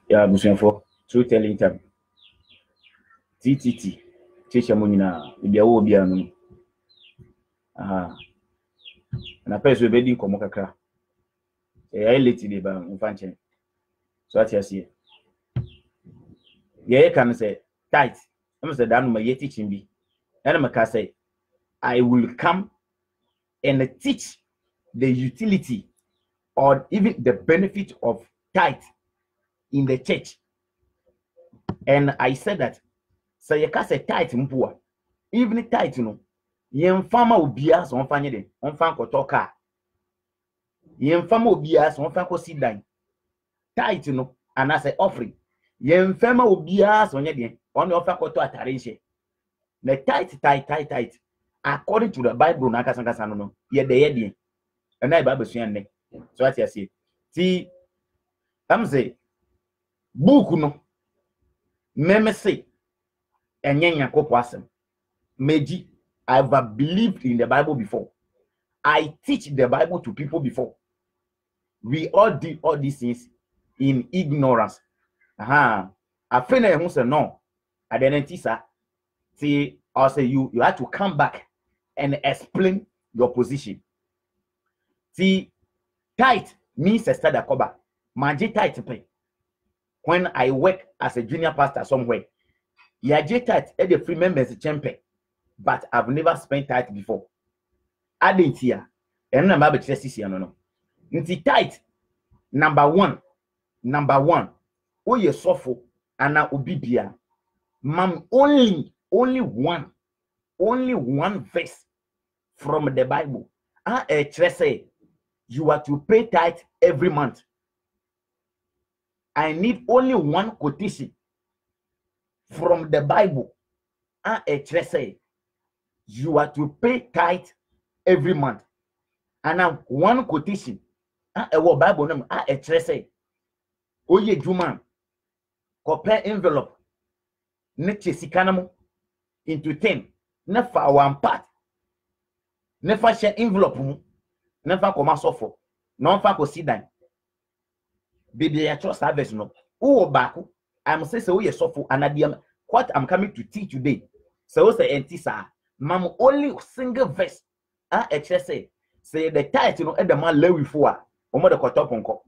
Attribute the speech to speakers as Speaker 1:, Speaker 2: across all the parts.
Speaker 1: Yeah, Busianfo, through telling time. TTT, teacher Munina, Ibia Obiano. Aha, and a person bedding Komokaka. A late in the Bank, so I see. Yeah, can say tight. I'm say that my teaching be. And I'm say, I will come and teach the utility or even the benefit of tithe in the church. And I said that, so you can say tithe mpua. Even tithe, you know, yen farmer will be as on fanye on fan ko toka. Yen farmer will be as on fan ko sit down. Tithe, you know, and as an offering. Yen farmer will be as on ye on your fan ko to atarishe. The tithe. According to the Bible, na kasa no, ye de ye. And I Bible suyan so what you say. See, I'm say book no meme say enye Nyankopon asem. Meji, I've believed in the Bible before. I teach the Bible to people before. We all did all these things in ignorance. I feel who say no. Identity, sir. See, I'll say you have to come back and explain your position. See, tight means a study cover. Maji tight pay. When I work as a junior pastor somewhere, yeah, tight at the free members champion, but I've never spent tight before. I didn't hear. And I'm about to say, no. Nti tight number one. Oh, you suffer and now ubibia. Mam only one verse from the Bible. Say you are to pay tithe every month. I need only one quotation from the Bible. Say you are to pay tithe every month. And now one quotation. Bible name. Say oye juma compare envelope neche sikanamo into 10 nefa one part nefa share envelope mu nefa koma sofo no fa ko sidan baby ya trust service no wo baako I'm say oye sofo anadiam what I'm coming to teach today so say entisa mam only single verse say the title no e the man lewi fo a omo de kotoponko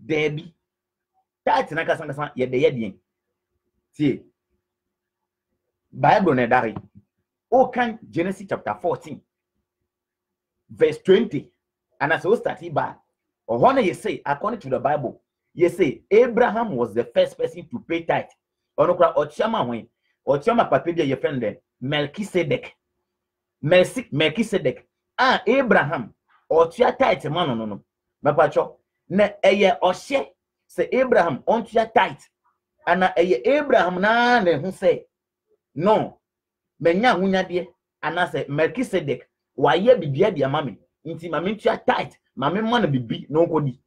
Speaker 1: Debbie. That's na kasa ye de yedien. See. Bible na dari. O kan Genesis chapter 14 verse 20. And as we start by or you say according to the Bible, you say Abraham was the first person to pay tithe. Onokra ochama when ochama papedia your friend there Melchizedek. Melchizedek. Abraham ochia tithe man no. Mapacho na eye ohye say Abraham on to your tithe. And Abraham na who say no. Menya hunya de and I say Melchizedek why ye bibia de mame nti mame to your tithe mame man bibi no kodi.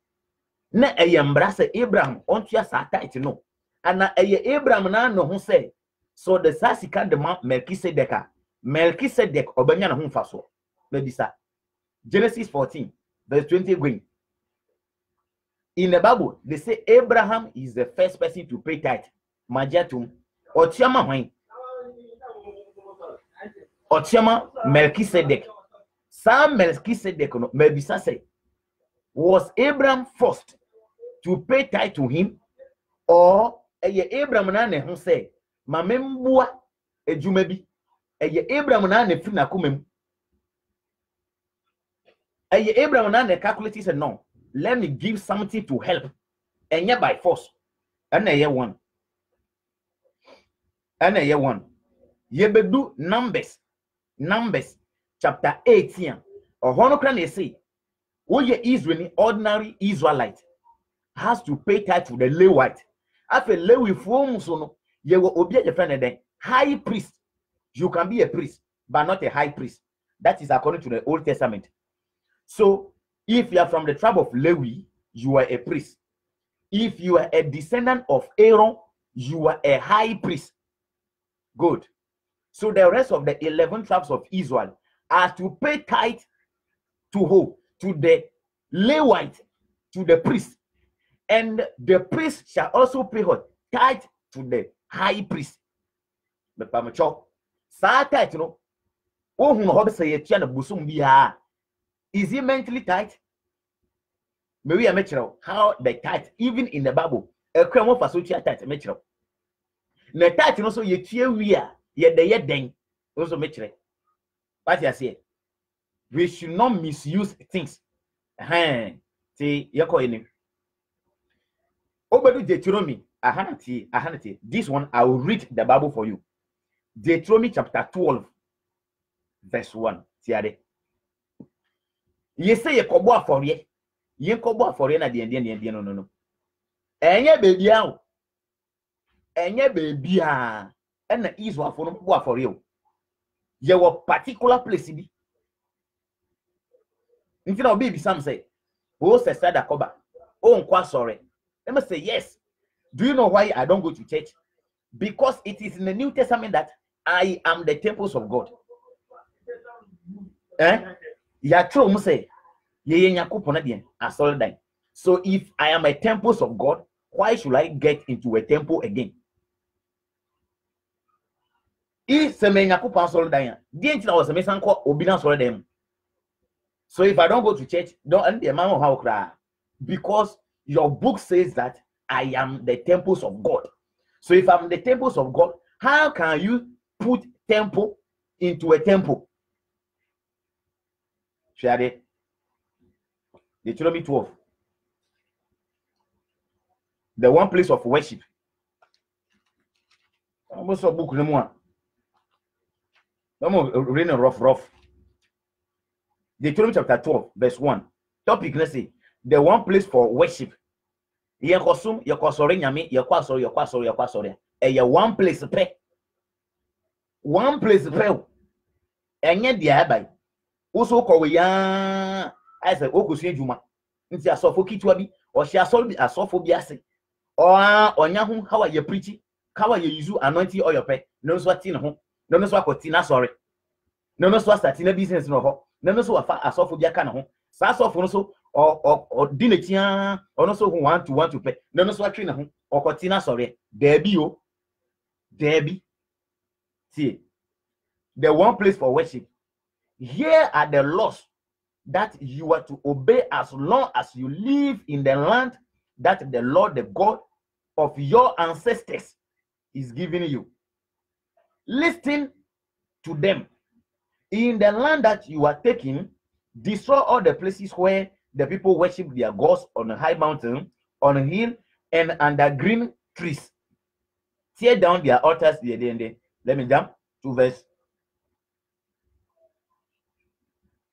Speaker 1: Na mbra say Abraham on to your tithe no. And Abraham na no who say so the sasika de Melchizedek obanya na hu fa so. Maybe sir. Genesis 14 verse 20 going. In the Bible, they say Abraham is the first person to pay tithe. Majatum. Otiama Melchizedek. Sam Melchizedek, maybe say, was Abraham first to pay tithe to him? Or Abraham nane who say, Mamembua ejumebi. Abraham nane fina kumem. Abraham nane calculate said no. Let me give something to help. And yet by force. And a one. Ye bedu Numbers chapter 18. Or honokran say, oh ye Israel, ordinary Israelite, has to pay tithe to the Levite. After Lewi form so ye will obey the friend then. High priest. You can be a priest, but not a high priest. That is according to the Old Testament. So if you are from the tribe of Levi, you are a priest. If you are a descendant of Aaron, you are a high priest. Good. So the rest of the 11 tribes of Israel are to pay tithe to who? To the Levite, to the priest. And the priest shall also pay what? Tithe to the high priest. But Pamacho, sa tithe, you know, oh, who hope say a chiana busum biya. Is he mentally tight? Maybe I met how the tithe, even in the Bible, a crime of associate tithe, metro. The tithe also ye cheer we are, yet the yet then also metro. What I say, we should not misuse things. See, you're calling. Over Deuteronomy, Ahanati. This one I will read the Bible for you. Deuteronomy chapter 12, verse 1. See, you say you kobo for ye. You kobo for ye na the no. Enye baby out. Enye baby ah. And the Israel for you. You were particular place be. Instead of baby, some say, oh, said that cover. Oh, quite sorry. Let me say yes. Do you know why I don't go to church? Because it is in the New Testament that I am the temples of God. Ya true mo say ye Yakupon again as all that. So if I am a temples of God, why should I get into a temple again? If some Yakupon soul that, the entity was a mesan called obedience for them. So if I don't go to church, don't end the amount of how cry. Because your book says that I am the temples of God. So if I'm the temples of God, how can you put temple into a temple? Share Deuteronomy 12. The one place of worship. Almost a book no more. No more raining rough. Deuteronomy chapter 12, verse 1. Topic, let's say, the one place for worship. Yekosum, yekosore nyame, yekwasore. Eye one place pe. One place pe. Enye dia bai. Uso kowe ya ase okosu ejuma. Nti asofo kitwa bi, o hia asofo bi ase. Onya hu how are you preaching? How are you use anointing oil pe? No so ati ne ho. No so akoti na sorry. No so start na business no ho. No so afa asofo bi aka ne ho. Sa asofo no so or dinetia or no so who want to pay. No so atwi ne ho. Okoti na sorry. Debi. See. The one place for worship. Here are the laws that you are to obey as long as you live in the land that the Lord, the God of your ancestors, is giving you. Listen to them. In the land that you are taking, destroy all the places where the people worship their gods on a high mountain, on a hill, and under green trees. Tear down their altars. Let me jump to verse.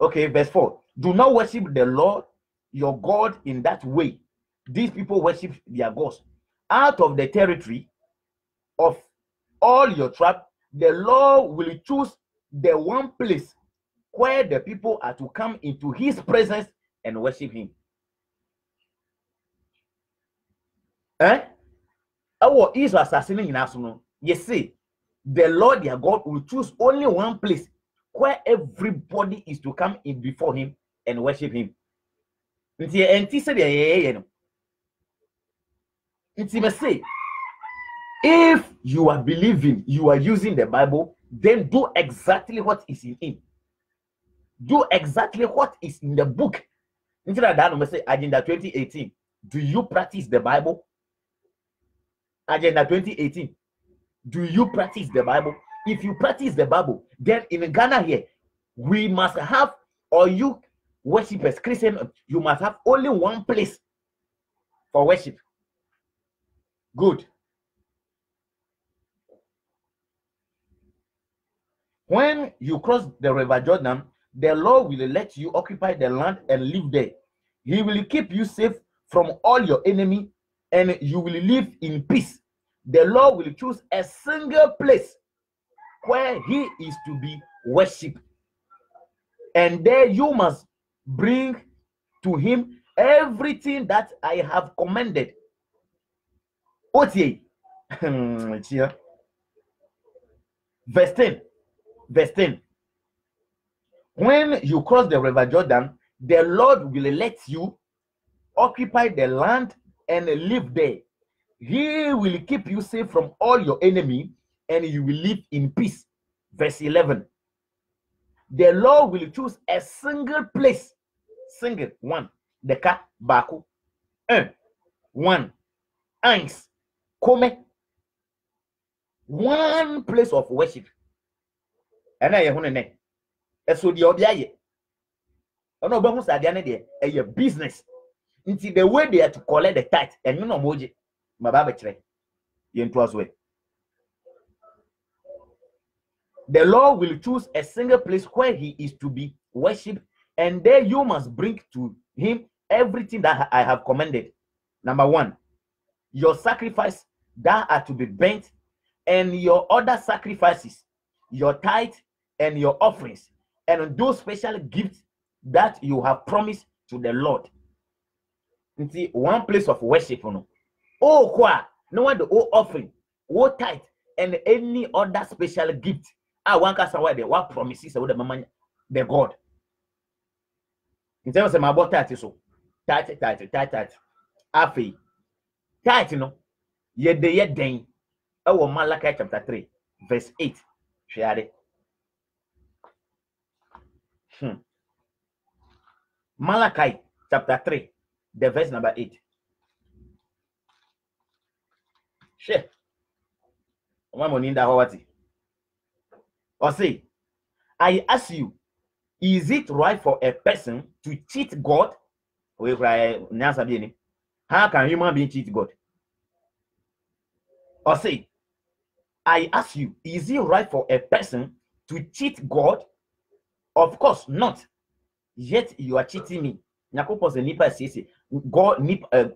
Speaker 1: Okay, verse 4. Do not worship the Lord your God in that way. These people worship their gods. Out of the territory of all your tribe, the Lord will choose the one place where the people are to come into his presence and worship him. Our Israel assassinating in Asuno. Yes, see, the Lord their God will choose only one place where everybody is to come in before him and worship him. Say, if you are believing, you are using the Bible, then do exactly what is in it. Do exactly what is in the book. Instead of that, say Agenda 2018. Do you practice the Bible? Agenda 2018. Do you practice the Bible? If you practice the Bible, then in Ghana here, we must have, or you worshipers, Christian, you must have only one place for worship. Good. When you cross the river Jordan, the Lord will let you occupy the land and live there. He will keep you safe from all your enemy, and you will live in peace. The Lord will choose a single place where he is to be worshipped, and there you must bring to him everything that I have commanded. Verse 10. When you cross the river Jordan, the Lord will let you occupy the land and live there. He will keep you safe from all your enemy, and you will live in peace. Verse 11. The Lord will choose a single place. Single one. Deka baku. One. Eins. Come. One place of worship. And I want so the odia no be hu sadia ne de a business. Until the way they are to collect the tithe and you know moji ma ba kire yentu aswe. The Lord will choose a single place where he is to be worshipped, and there you must bring to him everything that I have commanded. Number one, your sacrifice that are to be burnt, and your other sacrifices, your tithe and your offerings, and those special gifts that you have promised to the Lord. You see, one place of worship, oh, kwa, no one the offering, tithe, and any other special gift. One cast away the what promises of the God. In terms of my about tithe, so tithe. Afi, tithe, ye de ye den. Our Malachi chapter 3, verse 8. Share it. Malachi chapter 3, the verse number 8. Share. Or say, I ask you, is it right for a person to cheat God? How can human being cheat God? Or say, I ask you, is it right for a person to cheat God? Of course not. Yet you are cheating me. God,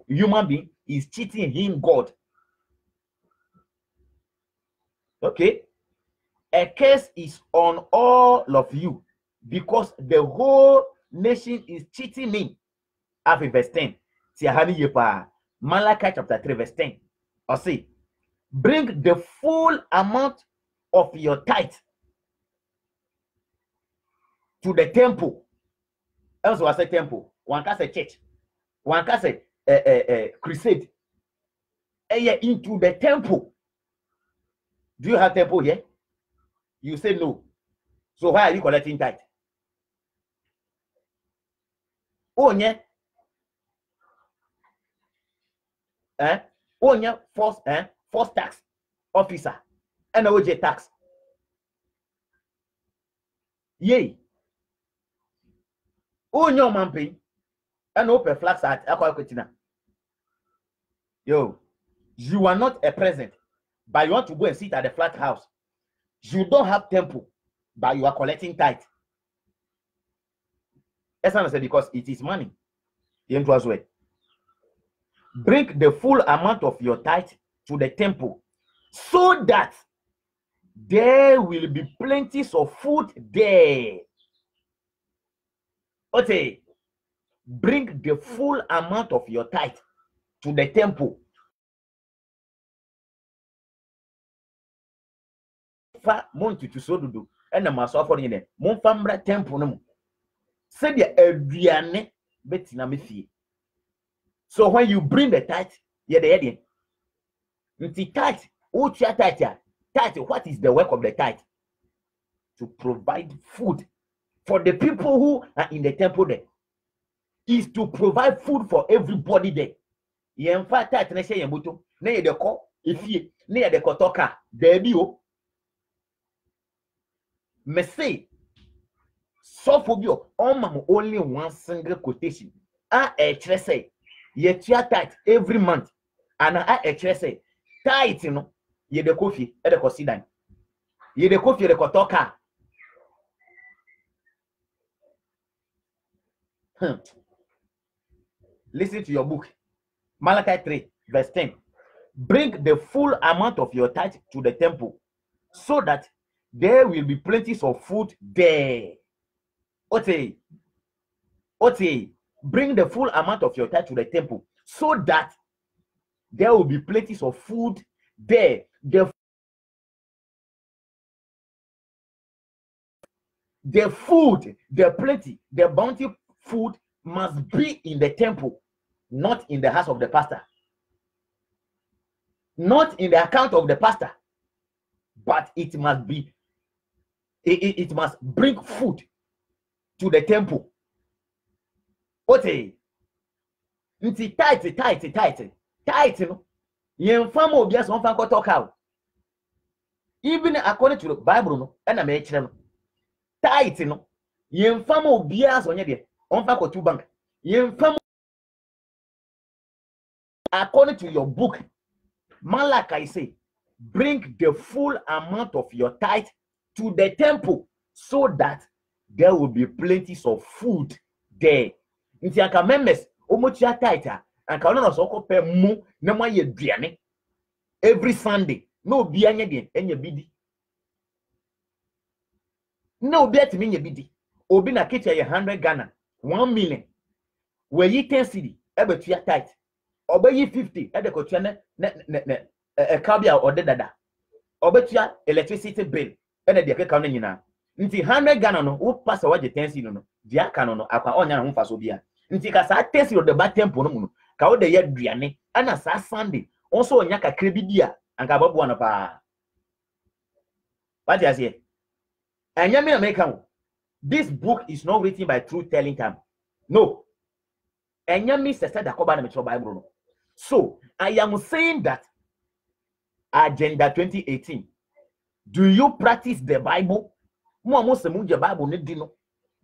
Speaker 1: human being is cheating him, God. Okay. A curse is on all of you because the whole nation is cheating me. After verse 10. Malachi chapter 3, verse 10. Or say, bring the full amount of your tithe to the temple. Else was a temple. One can say church. One can say crusade. Into the temple. Do you have temple here? You say no. So why are you collecting tithe? Oh, yeah. Oh, yeah. Force tax officer. NOJ tax. Yay. Oh, no, man pay. And open flags at Aquacotina. Yo, you are not a present, but you want to go and sit at the flat house. You don't have temple, but you are collecting tithe. That's because it is money. Bring the full amount of your tithe to the temple so that there will be plenty of food there. Okay. Bring the full amount of your tithe to the temple. Fa montu to so do and the master for in it. Mon famra temple no. Say the aduane betina me fie. So when you bring the tithe, you're the heading. Nti tithe, what your tithe? Tithe, what is the work of the tithe? To provide food for the people who are in the temple there. Is to provide food for everybody there. In fact, tithe na say yembuto, na ye de ko efie, na ye de kotoka, there be o. Me say, so for you, only one single quotation. I say, ye tithe every month. And I say, tithe, you know, ye de coffee, e de consider. Ye de coffee, de kotoka. Listen to your book. Malachi 3, verse 10. Bring the full amount of your tithe to the temple so that there will be plenty of food there. Ote. Bring the full amount of your tithe to the temple so that there will be plenty of food there. The food, the plenty, the bounty food must be in the temple, not in the house of the pastor. not in the account of the pastor, but it must be, it must bring food to the temple. Okay. Nti tight, no. Yen fam obi as on fan ko talk out. Even according to the Bible, no, and I may no. Tight, no. Yen fam obi as on ye on fan ko 2 bank. Yen fam according to your book, Malachi say, bring the full amount of your tithe to the temple so that there will be plenty of food there. Nti aka members omotua tithe and ka no so ko pe mu na mo ye duane every Sunday no obi anya de enya bidi no obi atimi nya bidi obi na kitchen ye 100 Ghana 1 million we yi 10 cedi ebetua tithe obayi 50 e de ko tua ne kabia ode dada obetua electricity bill e na de keka no nyina nti 100 Ghana no wo pass waje 10 cedi no dia aka no akwa onya na ho faso bia nti ka sa test of the bad temple no mu ka wo de ye duane ana sa Sunday also onya kakra bi dia anka babo na pa what you say anya me make am. This book is not written by truth telling time, no. Anya me said that ko ba na me Bible no. So I am saying that Agenda 2018, do you practice the Bible? Mo se mu je Bible ne di no.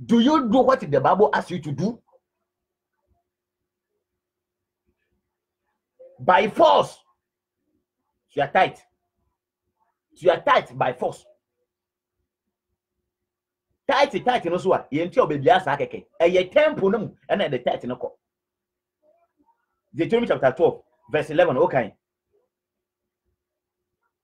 Speaker 1: Do you do what the Bible asks you to do? By force, you are tight. You are tight by force. Tight no so a yenti obebia sa keke. Eye temple no mu na the tight no ko. Deuteronomy chapter 12 verse 11, okay.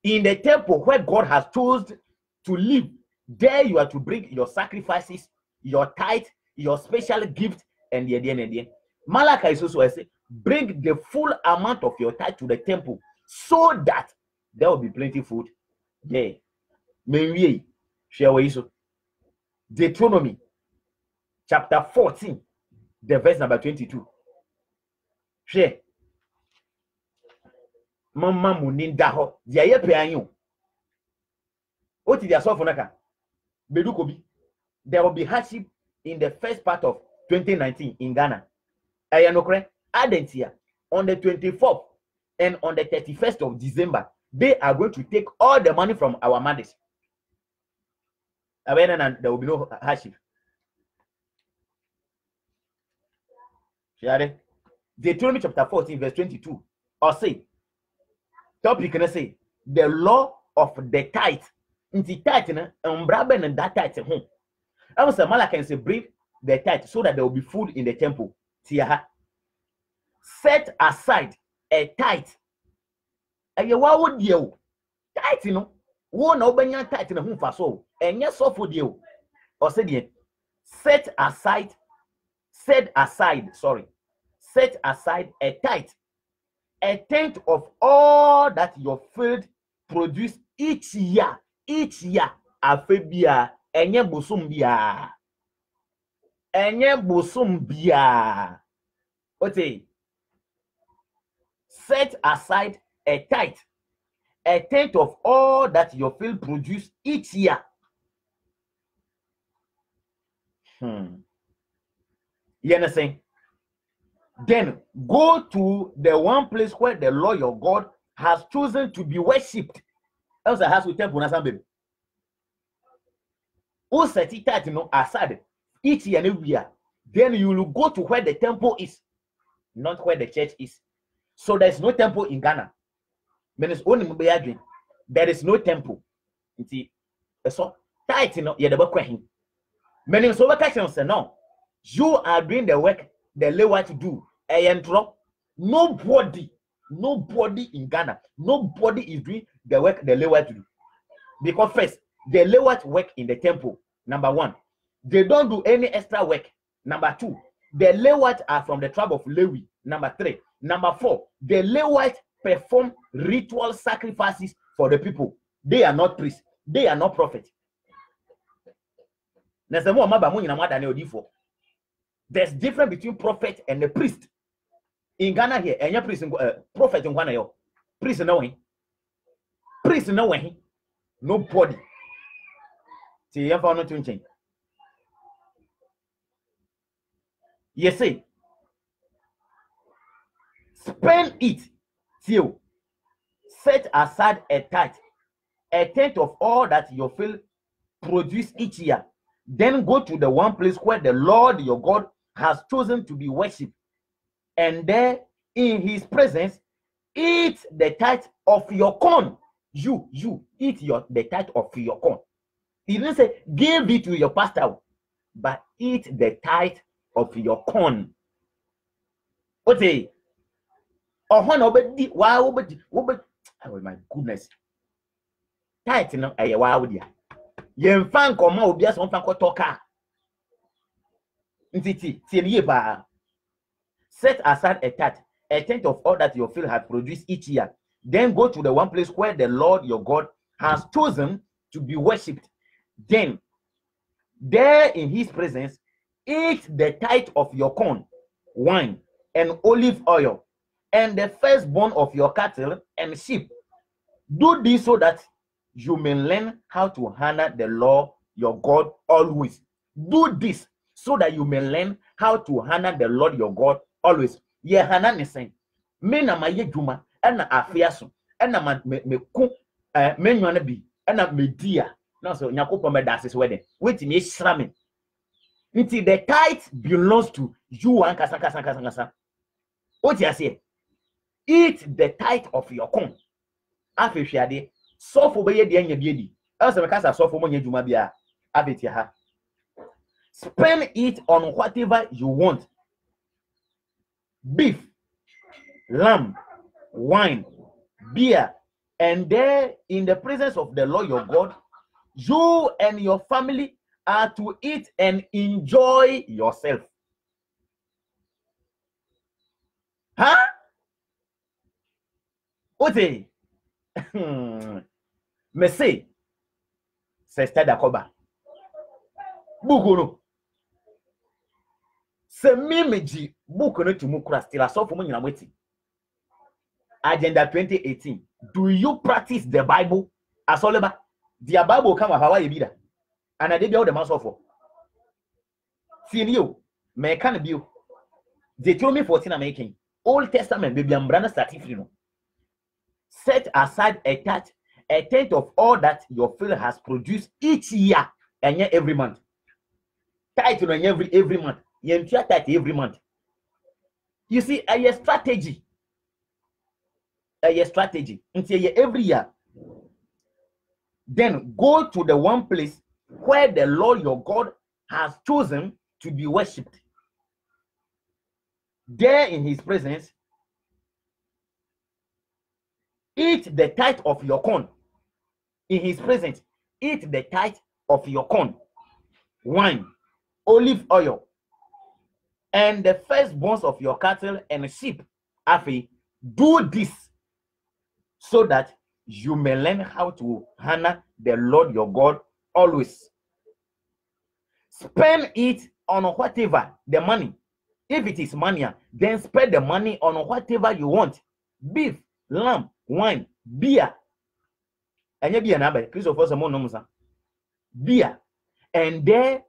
Speaker 1: In the temple where God has chosen to live, there you are to bring your sacrifices, your tithe, your special gift, and the Malachi is also say, bring the full amount of your tithe to the temple so that there will be plenty food. Yeah. Maybe share with you. Deuteronomy chapter 14, the verse number 22. Share. Mama muninda ho dia ye pe anyo oti dia so fonaka bedukobi. There will be hardship in the first part of 2019 in Ghana. Ayanokre Adentia on the 24th and on the 31st of December they are going to take all the money from our mothers. And there will be no hardship. Share Deuteronomy chapter 14 verse 22 or say topic can say the law of the tithe. In the tithe, umbraben and that tithe home. I was a Malachi can say bring the tithe so that there will be food in the temple. Tiaha. Set aside a tithe. And you would you tithe, you know, one open tithe in a home for so, and yes, so for you. Or said, set aside a tithe. A tenth of all that your field produce each year. Afebia enye busum bia. Okay. Set aside a tithe, a tenth of all that your field produce each year. You understand? Then go to the one place where the Lord your God has chosen to be worshipped. Else has to temple na baby. O set it at no aside each year and every year. Then you will go to where the temple is, not where the church is. So there is no temple in Ghana. There is no temple. So tight no ye the question. Many so questions say no. You are doing the work the Levite do. Nobody in Ghana, nobody is doing the work the Levite do. Because first, the Levite work in the temple. Number one, they don't do any extra work. Number two, the Levites are from the tribe of Levi. Number three. Number four, the Levites perform ritual sacrifices for the people. They are not priests. They are not prophets. There's difference between prophet and the priest. In Ghana here, and your priest prophet in Ghana. Priest no way. Priest no way. Nobody. See, you found nothing change. You see, spend it till set aside a tithe, a tenth of all that your field produce each year. Then go to the one place where the Lord your God has chosen to be worshipped, and there in his presence eat the tithe of your corn. You eat the tithe of your corn. He didn't say give it to your pastor, but eat the tithe of your corn. Okay. Oh my goodness. Tithe no aye wow dia. Yen fan koma obi aso fan ko toka. Ntiti tie ye ba. Set aside a tithe, a tenth of all that your field has produced each year. Then go to the one place where the Lord your God has chosen to be worshipped. Then, there in his presence, eat the tithe of your corn, wine, and olive oil, and the firstborn of your cattle and sheep. Do this so that you may learn how to honor the Lord your God always. Do this so that you may learn how to honor the Lord your God always. Ye hana ne sen. Me na ma ye dwuma, na afia so, na me ku me nwana bi, na me dia. Na so Nyankopon me dase so we wait me shra me. Until the tithe belongs to you and kasa. What you say? Eat the tithe of your corn. Afehwade, so for be ye de anya biedi. Else me kasa so for mo nya dwuma bia. Afeti ha. Spend it on whatever you want. Beef, lamb, wine, beer, and there in the presence of the Lord your God, you and your family are to eat and enjoy yourself. Huh? Ote. Me say, Sister Dakoba. Bukuno. Se meji bukuno to mukura still so for nyina weti. Agenda 2018. Do you practice the Bible? Asoleba. The Bible come how you be that. And I did all the mass of. See you. Me can be. Deuteronomy 14 making. Old Testament baby ambrana certificate. Set aside a tenth of all that your field has produced each year and yet every month. Tithe on every month. You enter tithe every month. You see, a strategy. A strategy. Until every year. Then go to the one place where the Lord your God has chosen to be worshipped. There in his presence, eat the tithe of your corn. In his presence, eat the tithe of your corn, wine, olive oil, and the firstborns of your cattle and sheep. Afi, do this so that you may learn how to honor the Lord your God always. Spend it on whatever the money. If it is money, then spend the money on whatever you want. Beef, lamb, wine, beer. And beer na Christopher beer. And there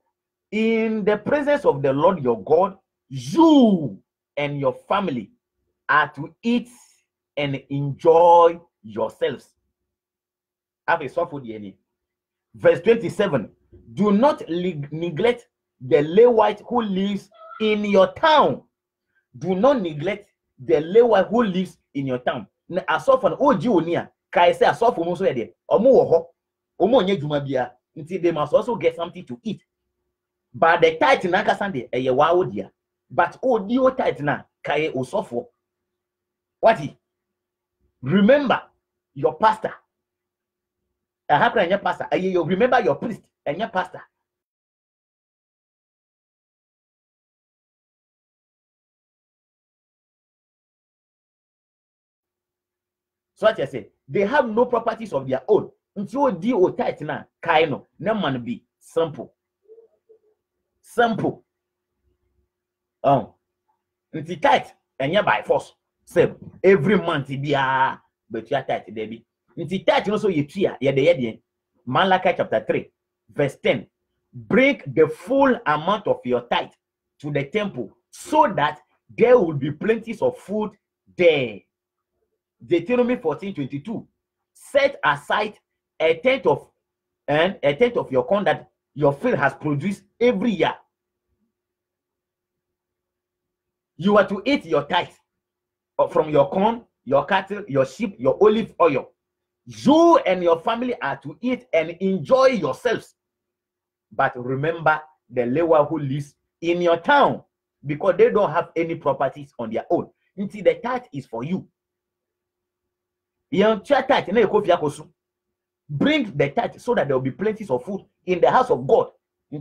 Speaker 1: in the presence of the Lord your God, you and your family are to eat and enjoy yourselves. Have a soft food. Verse 27. Do not neglect the Levite who lives in your town. Do not neglect the Levite who lives in your town. Na asofo oji onia kai say asofo mo so ye de omo wo ho omo nya dwuma bia nti they must also get something to eat. But the tithe na kasa de eye wa odia. But odi o tithe na kai osofo. What he? Remember your pastor. How can your pastor? You remember your priest and your pastor. So what I say, they have no properties of their own. Until di o tithe na kaino, no man be simple. Simple. Until tithe and by force. Say every month be but you are tight there be. Nti tight no so ye tua ye de Malachi chapter 3 verse 10. Bring the full amount of your tithe to the temple so that there will be plenty of food there. Deuteronomy 14:22. Set aside a tenth of your corn that your field has produced every year. You are to eat your tithe from your corn, your cattle, your sheep, your olive oil. You and your family are to eat and enjoy yourselves. But remember the Lewa who lives in your town, because they don't have any properties on their own. Until the tithe is for you. Bring the tithe so that there will be plenty of food in the house of God. The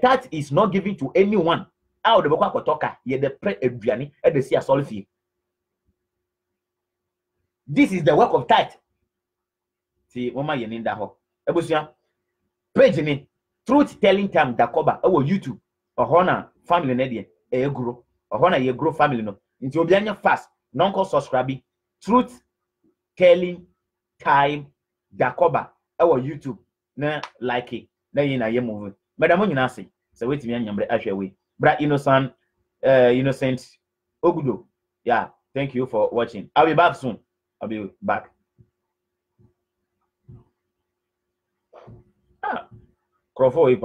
Speaker 1: tithe is not given to anyone. This is the work of tithe. See, page ni truth telling time Dakoba YouTube or family na grow or ye grow family no nti obi anya fast non call subscribe truth telling time Dakoba YouTube na like it na ye move madam nyina say so wait me anyambre ahwe we bra innocent Ogudo. Yeah, thank you for watching. I'll be back soon. I'll be back. Crawford